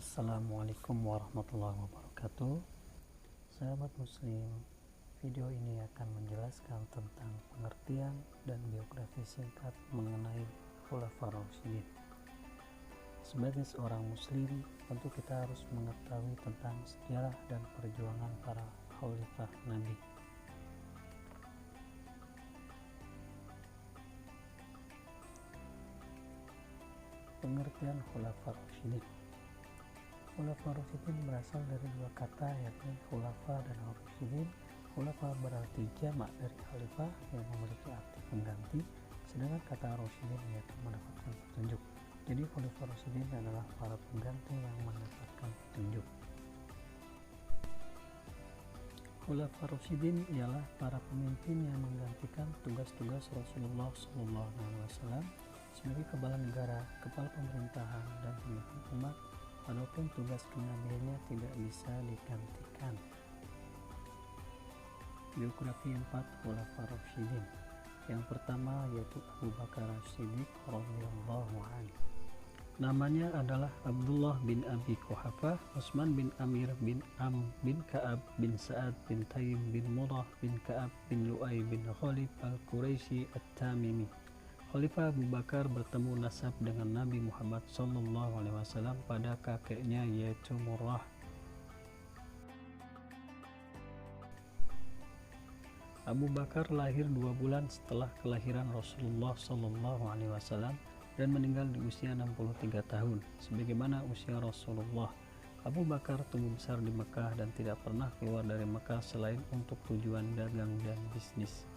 Assalamualaikum warahmatullahi wabarakatuh. Sahabat muslim, video ini akan menjelaskan tentang pengertian dan biografi singkat mengenai Khulafaur Rasyidin. Sebagai seorang muslim, tentu kita harus mengetahui tentang sejarah dan perjuangan para khalifah Nabi. Pengertian Khulafaur Rasyidin. Khulafaur Rasyidin berasal dari dua kata, yakni khulafa dan rasyidin. Khulafa berarti jamak dari khalifah yang memiliki arti pengganti, sedangkan kata rasyidin yaitu mendapatkan petunjuk. Jadi Khulafaur Rasyidin adalah para pengganti yang mendapatkan petunjuk. Khulafaur Rasyidin ialah para pemimpin yang menggantikan tugas-tugas Rasulullah SAW sebagai kepala negara, kepala pemerintahan, dan pemimpin umat. Walaupun tugas kenabiannya tidak bisa digantikan. Biografi 4 Khulafaur Rasyidin. Yang pertama yaitu Abu Bakar As-Siddiq radhiyallahu anhu. Namanya adalah Abdullah bin Abi Quhafah, Utsman bin Amir bin Am bin Ka'ab bin Sa'ad bin Taim bin Murrah bin Ka'ab bin Lu'ay bin Khalid al-Quraisy at-Tamimi. Khalifah Abu Bakar bertemu nasab dengan Nabi Muhammad SAW pada kakeknya yaitu Murrah. Abu Bakar lahir 2 bulan setelah kelahiran Rasulullah SAW dan meninggal di usia 63 tahun. Sebagaimana usia Rasulullah, Abu Bakar tumbuh besar di Mekah dan tidak pernah keluar dari Mekah selain untuk tujuan dagang dan bisnis.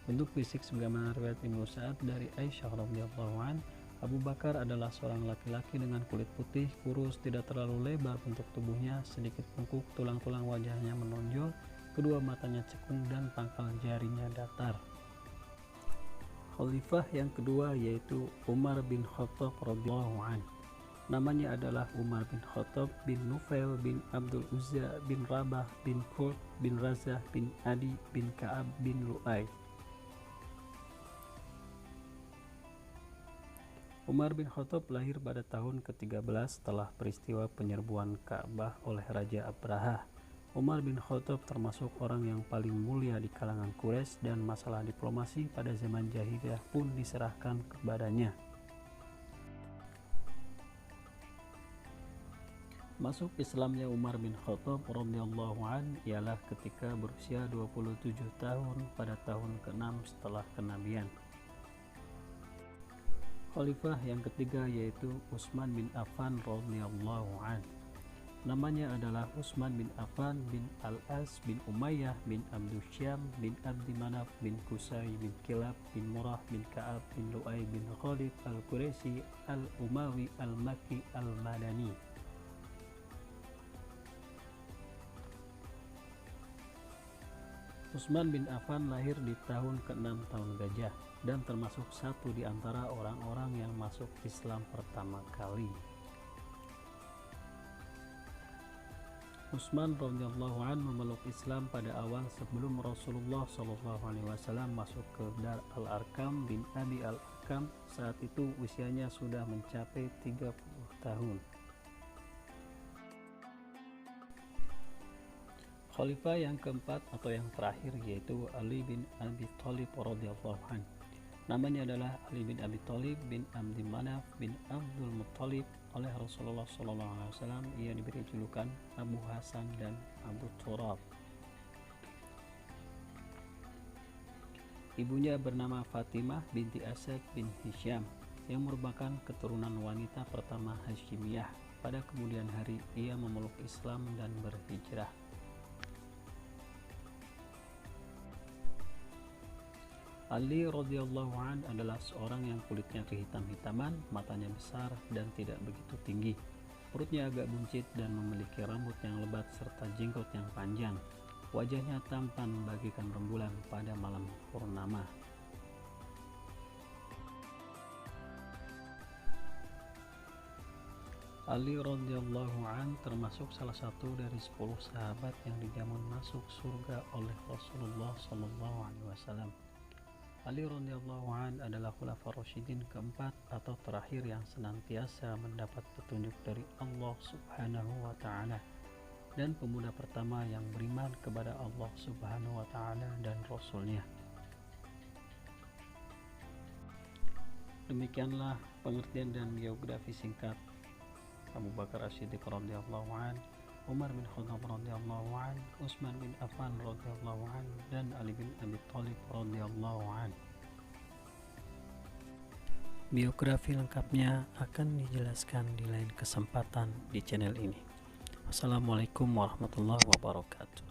Bentuk fisik sebagaimana riwayat Ibnu Sa'ad dari Aisyah radhiyallahu an, Abu Bakar adalah seorang laki-laki dengan kulit putih, kurus, tidak terlalu lebar bentuk tubuhnya, sedikit bungkuk, tulang-tulang wajahnya menonjol, kedua matanya cekung dan pangkal jarinya datar. Khalifah yang kedua yaitu Umar bin Khattab radhiyallahu an. Namanya adalah Umar bin Khattab bin Nufail bin Abdul Uzza bin Rabah bin Qurt bin Razah bin Adi bin Ka'ab bin Lu'ay. Umar bin Khattab lahir pada tahun ke-13 setelah peristiwa penyerbuan Ka'bah oleh Raja Abraha. Umar bin Khattab termasuk orang yang paling mulia di kalangan Quraisy dan masalah diplomasi pada zaman jahiliyah pun diserahkan kepadanya. Masuk Islamnya Umar bin Khattab radhiyallahu an ialah ketika berusia 27 tahun pada tahun ke-6 setelah kenabian. Khalifah yang ketiga yaitu Utsman bin Affan radhiyallahu an. Namanya adalah Utsman bin Affan bin Al-As bin Umayyah bin Abdul Syam bin Abdi Manaf bin Qusay bin Kilab bin Murrah bin Ka'ab bin Lu'ay bin Khalid al-Quraisy al-Umawi al-Makki al-Madani. Utsman bin Affan lahir di tahun ke-6 tahun Gajah dan termasuk satu di antara orang-orang yang masuk Islam pertama kali. Utsman radhiyallahu an memeluk Islam pada awal sebelum Rasulullah SAW masuk ke Dar al-Arkam bin Abi al-Arkam. Saat itu usianya sudah mencapai 30 tahun. Khalifah yang keempat atau yang terakhir yaitu Ali bin Abi Thalib radhiyallahu an. Namanya adalah Ali bin Abi Thalib bin Abdi Manaf bin Abdul Muttalib. Oleh Rasulullah SAW ia diberi julukan Abu Hasan dan Abu Turab. Ibunya bernama Fatimah binti Asad bin Hisham yang merupakan keturunan wanita pertama Hashimiyah. Pada kemudian hari ia memeluk Islam dan berhijrah. Ali radhiyallahu an adalah seorang yang kulitnya kehitam-hitaman, matanya besar dan tidak begitu tinggi. Perutnya agak buncit dan memiliki rambut yang lebat serta jenggot yang panjang. Wajahnya tampan bagaikan rembulan pada malam purnama. Ali radhiyallahu an termasuk salah satu dari 10 sahabat yang dijamin masuk surga oleh Rasulullah SAW. Ali radhiyallahu an adalah khulafaur rasyidin keempat atau terakhir yang senantiasa mendapat petunjuk dari Allah Subhanahu wa taala, dan pemuda pertama yang beriman kepada Allah Subhanahu wa taala dan Rasulnya. Demikianlah pengertian dan biografi singkat Abu Bakar As-Siddiq radhiyallahu an, Umar bin Khattab radhiyallahu an, Utsman bin Affan radhiyallahu an, dan Ali bin Abi Thalib radhiyallahu an. Biografi lengkapnya akan dijelaskan di lain kesempatan di channel ini. Wassalamualaikum warahmatullahi wabarakatuh.